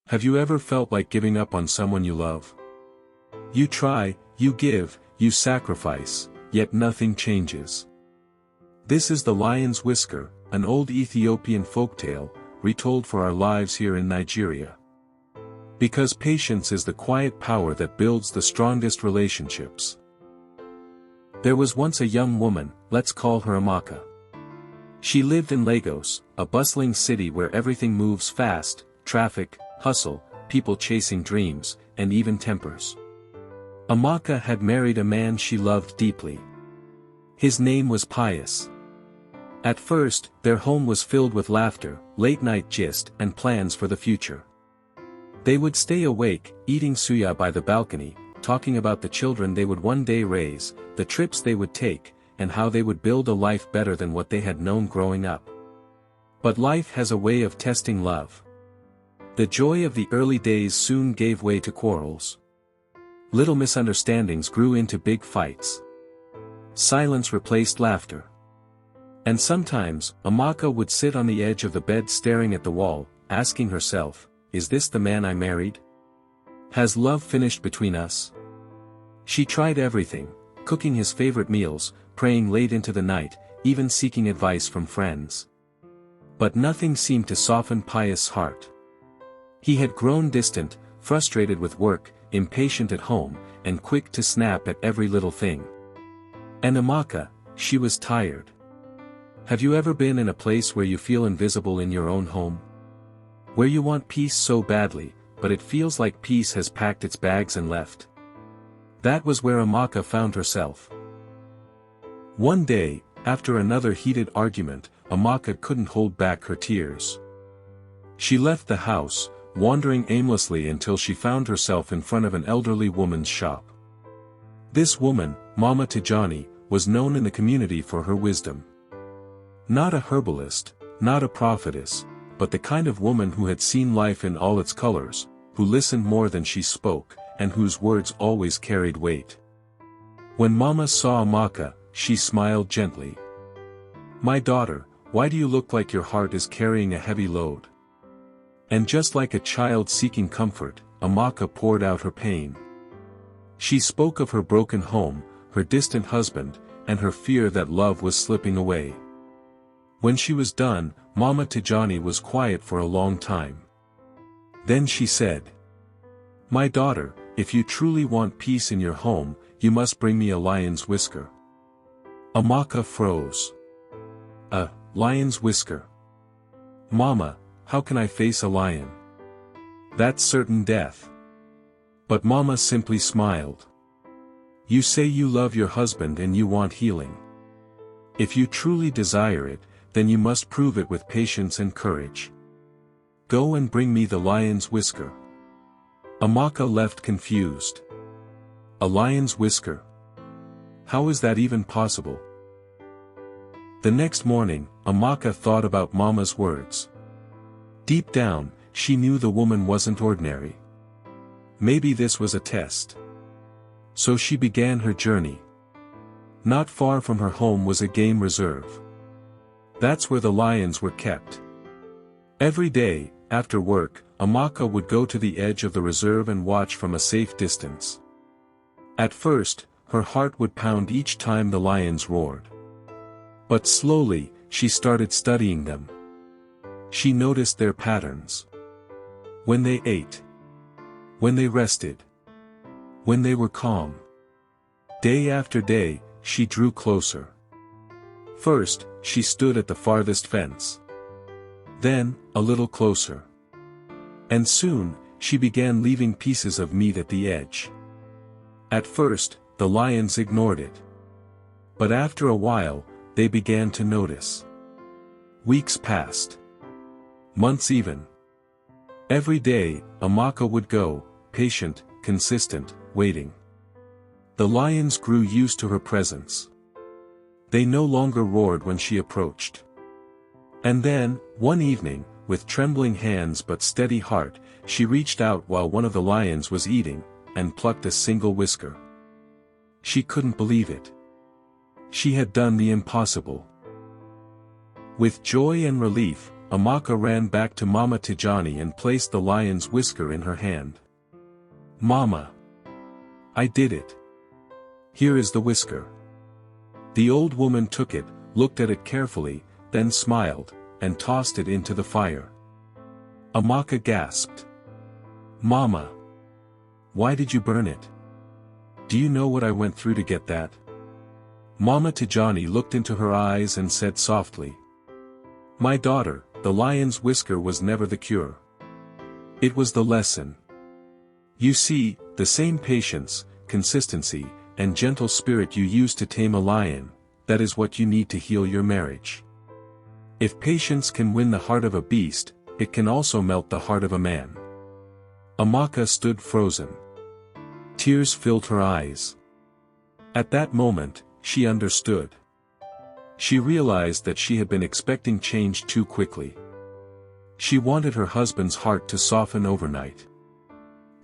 Have you ever felt like giving up on someone you love? You try, you give, you sacrifice, yet nothing changes. This is the lion's whisker, an old Ethiopian folktale, retold for our lives here in Nigeria. Because patience is the quiet power that builds the strongest relationships. There was once a young woman, let's call her Amaka. She lived in Lagos, a bustling city where everything moves fast, traffic, hustle, people chasing dreams, and even tempers. Amaka had married a man she loved deeply. His name was Pius. At first, their home was filled with laughter, late-night gist, and plans for the future. They would stay awake, eating suya by the balcony, talking about the children they would one day raise, the trips they would take, and how they would build a life better than what they had known growing up. But life has a way of testing love. The joy of the early days soon gave way to quarrels. Little misunderstandings grew into big fights. Silence replaced laughter. And sometimes, Amaka would sit on the edge of the bed staring at the wall, asking herself, is this the man I married? Has love finished between us? She tried everything, cooking his favorite meals, praying late into the night, even seeking advice from friends. But nothing seemed to soften Pius' heart. He had grown distant, frustrated with work, impatient at home, and quick to snap at every little thing. And Amaka, she was tired. Have you ever been in a place where you feel invisible in your own home? Where you want peace so badly, but it feels like peace has packed its bags and left? That was where Amaka found herself. One day, after another heated argument, Amaka couldn't hold back her tears. She left the house, wandering aimlessly until she found herself in front of an elderly woman's shop. This woman, Mama Ireti, was known in the community for her wisdom. Not a herbalist, not a prophetess, but the kind of woman who had seen life in all its colors, who listened more than she spoke, and whose words always carried weight. When Mama saw Amaka, she smiled gently. "My daughter, why do you look like your heart is carrying a heavy load?" And just like a child seeking comfort, Amaka poured out her pain. She spoke of her broken home, her distant husband, and her fear that love was slipping away. When she was done, Mama Ireti was quiet for a long time. Then she said, "My daughter, if you truly want peace in your home, you must bring me a lion's whisker." Amaka froze. "A lion's whisker? Mama, how can I face a lion? That's certain death." But Mama simply smiled. "You say you love your husband and you want healing. If you truly desire it, then you must prove it with patience and courage. Go and bring me the lion's whisker." Amaka left confused. A lion's whisker? How is that even possible? The next morning, Amaka thought about Mama's words. Deep down, she knew the woman wasn't ordinary. Maybe this was a test. So she began her journey. Not far from her home was a game reserve. That's where the lions were kept. Every day, after work, Amaka would go to the edge of the reserve and watch from a safe distance. At first, her heart would pound each time the lions roared. But slowly, she started studying them. She noticed their patterns. When they ate. When they rested. When they were calm. Day after day, she drew closer. First, she stood at the farthest fence. Then, a little closer. And soon, she began leaving pieces of meat at the edge. At first, the lions ignored it. But after a while, they began to notice. Weeks passed. Months even. Every day, Amaka would go, patient, consistent, waiting. The lions grew used to her presence. They no longer roared when she approached. And then, one evening, with trembling hands but steady heart, she reached out while one of the lions was eating, and plucked a single whisker. She couldn't believe it. She had done the impossible. With joy and relief, Amaka ran back to Mama Tijani and placed the lion's whisker in her hand. "Mama! I did it. Here is the whisker." The old woman took it, looked at it carefully, then smiled, and tossed it into the fire. Amaka gasped. "Mama! Why did you burn it? Do you know what I went through to get that?" Mama Tijani looked into her eyes and said softly, "My daughter, the lion's whisker was never the cure. It was the lesson. You see, the same patience, consistency, and gentle spirit you use to tame a lion, that is what you need to heal your marriage. If patience can win the heart of a beast, it can also melt the heart of a man." Amaka stood frozen. Tears filled her eyes. At that moment, she understood. She realized that she had been expecting change too quickly. She wanted her husband's heart to soften overnight.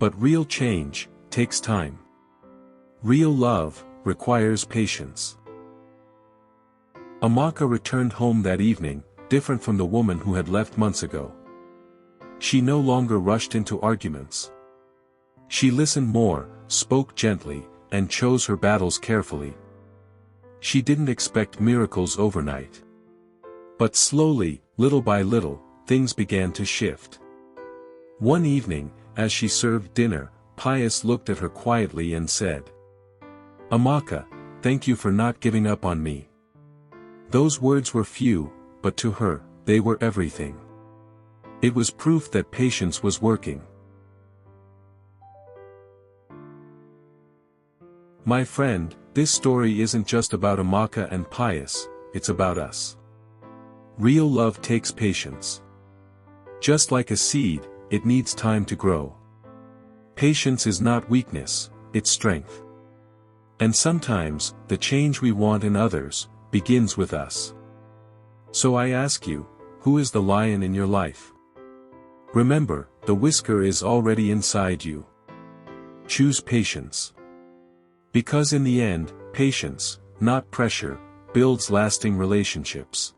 But real change takes time. Real love requires patience. Amaka returned home that evening, different from the woman who had left months ago. She no longer rushed into arguments. She listened more, spoke gently, and chose her battles carefully. She didn't expect miracles overnight. But slowly, little by little, things began to shift. One evening, as she served dinner, Pius looked at her quietly and said, "Amaka, thank you for not giving up on me." Those words were few, but to her, they were everything. It was proof that patience was working. My friend, this story isn't just about Amaka and Pius, it's about us. Real love takes patience. Just like a seed, it needs time to grow. Patience is not weakness, it's strength. And sometimes, the change we want in others begins with us. So I ask you, who is the lion in your life? Remember, the whisker is already inside you. Choose patience. Because in the end, patience, not pressure, builds lasting relationships.